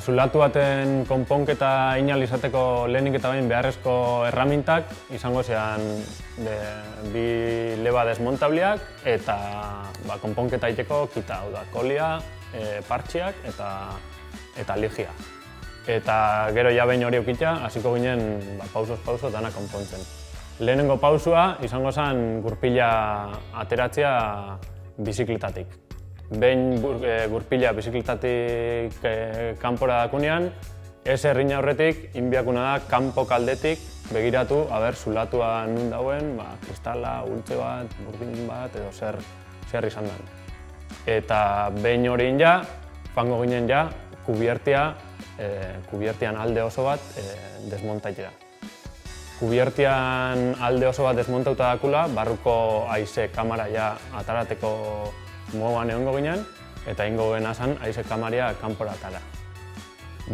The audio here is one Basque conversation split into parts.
Zulatu baten konponketa inal izateko lehenik eta behin beharrezko erramintak izango zean bi leba desmontabliak eta konponketa egiteko kita, hau da, kolia, partxiak eta ligia. Eta gero ja behin hori eukitea, hasiko ginen pausoz pauso dana konpontzen. Lehenengo pausua izango zen gurpila ateratzea bizikletatik. Behin gurpila bizikletatik kanpora dakunean, ez errina horretik, inbiakuna da kanpo kaldetik begiratu, zulatua nun dauen, kristala, ultze bat, burdin bat edo zer izan den. Eta behin hori ja, joango ginen ja, kubiertian alde oso bat desmontaitera. Kubiertian alde oso bat desmontauta dakula, barruko haize kamara ja atarateko moduan egongo ginen, eta ingo gena zen haize kamaria kanpora atara.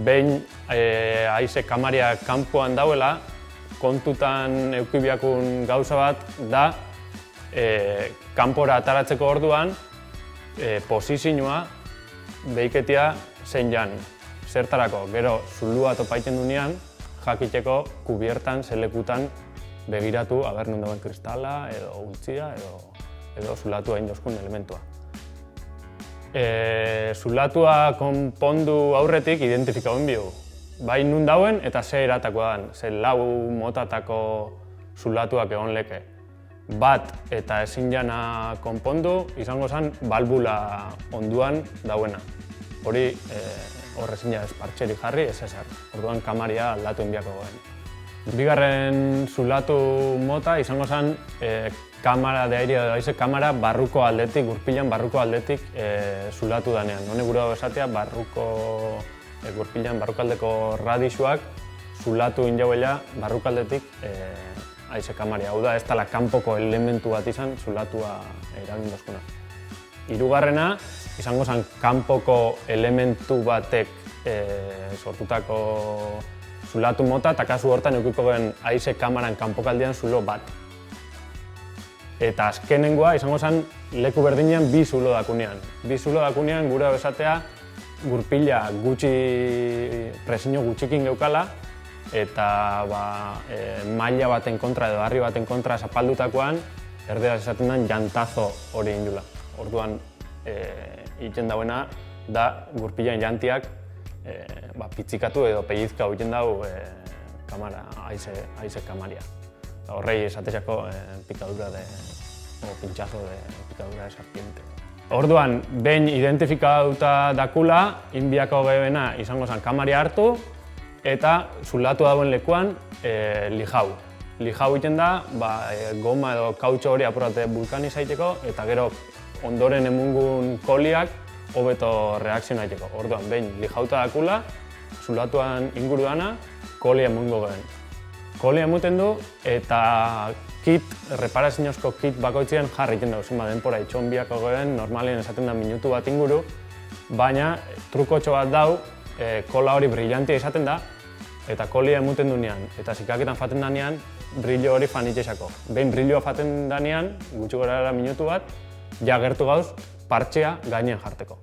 Behin haize kamaria kanpoan dauela, kontutan eukibiakun gauza bat da kanpora ataratzeko orduan posizioa behiketia zein jan. Zertarako, gero zulua topaiten dunean, jakiteko kubiertan, zelekutan begiratu nun dauen kristala, edo ultzia, edo zulatua indoskun elementua. Zulatua konpondu aurretik identifikau inbiu. Bai nun dauen eta ze eratakoa dan, ze lau motatako zulatuak egon leke. Bat eta ezin jana konpondu, izango zen balbula onduan dauena. Hori horrezin ja ez partxeri jarri, ez ezer. Orduan kamaria aldatu inbiako goen. Bigarren zulatu mota izango zen kamara de aire edo haize kamara barruko aldetik, gurpilan barruko aldetik zulatu danean. Hone gure esatea gurpilan barrukaldeko radixuak zulatu injauela barrukaldetik haize kamaria. Hau da, ez tala kanpoko elementu bat izan zulatua eragin dozkuna. Hirugarrena izango zen kanpoko elementu batek sortutako zulatu mota, eta kasu hortan eukiko gen haize kamaran kanpokaldean zulo bat. Eta azkenengoa izango zen leku berdinean bi zulo dakunean. Bi zulo dakunean gure esatea gurpila presio gutxikin geukala, eta maila baten kontra edo harri baten kontra zapaldutakoan erderaz esaten den jantazo hori indula. Orduan egiten dauena da gurpilan jantiak pitzikatu edo pellizka egiten dau haize kamaria. Horrei esatexako picadura o pinchazo de picadura de serpiente. Orduan, behin identifikatuta dakula, inbiako gebena izango zen kamaria hartu eta zulatu dauen lekuan lijau. Lijau egiten da, goma edo kautxo hori apurate vulkanizaiteko eta gero ondoren emungun koliak hobeto reakzioa egiteko. Orduan, behin lijauta dakula, zulatuan ingurudana, kolia emungo gehen. Kolia emuten du eta reparaziozko kit bakoitzien jarri egiten dugu. Zenba denpora itxonbiako gehen, normalien esaten da minutu bat inguru, baina trukotxo bat dau, kola hori brillantia izaten da, eta kolia emuten dunean, eta zikaketan faten danean, brillo hori fanitxesako. Behin brilloa faten danean, gutxi gora minutu bat, ja gertu gauz, partxea gainean jarteko.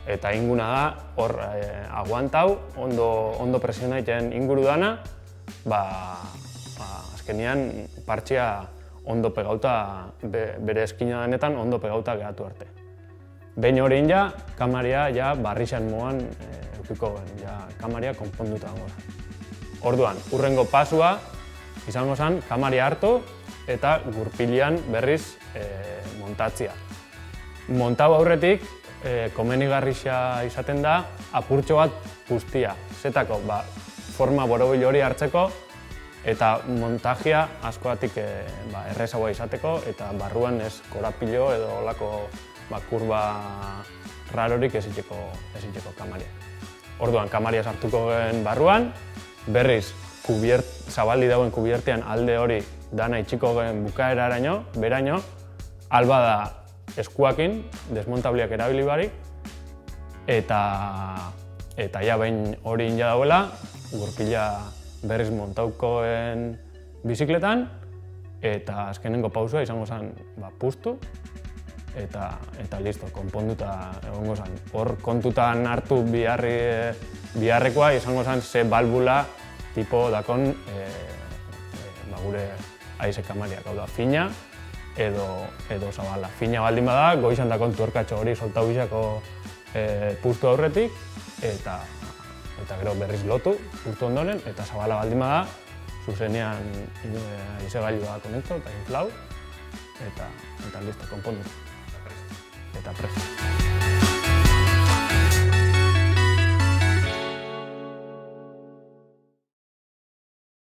Eta inguna da, hor aguantau, ondo presiona egiten inguru dana, azkenean partxea ondo pegauta, bere eskina denetan ondo pegauta gehatu arte. Behin hori ja, kamaria ja barrixan moan eukiko gen, ja kamaria konponduta dagoela. Orduan, urrengo pasua izango zen kamaria hartu eta gurpilian berriz montatzia. Montau aurretik, komenigarrixa izaten da apurtxo bat guztia. Zetako, forma borobil hori hartzeko eta montajia askoatik errezagoa izateko eta barruan ez korapilo edo olako kurba rarorik ez itxeko kamaria. Orduan, kamaria sartuko gen barruan, berriz zabaldi dauen kubiertean alde hori dana itxiko gen bukaeraraino, beraino, alba da eskuakin, desmontabliak erabili barik, eta ja behin hori inja dauela, gurpila berriz montaukoen bizikletan, eta azkenengo pausua izango zen puztu, eta listo, konponduta egongo zen. Hor kontutan hartu biharri Biharrekoa izango zen ze balbula tipo dakon gure haize kamariak, hau da, fina edo zabala. Fina baldin bada, goizan dakon tuerkatxo hori soltau bizako puztu aurretik, eta gero berriz lotu, puztu ondoren, eta zabala baldin bada, zuzenean haize gailua konekto eta inflau, eta listo, konpondu. Eta presto.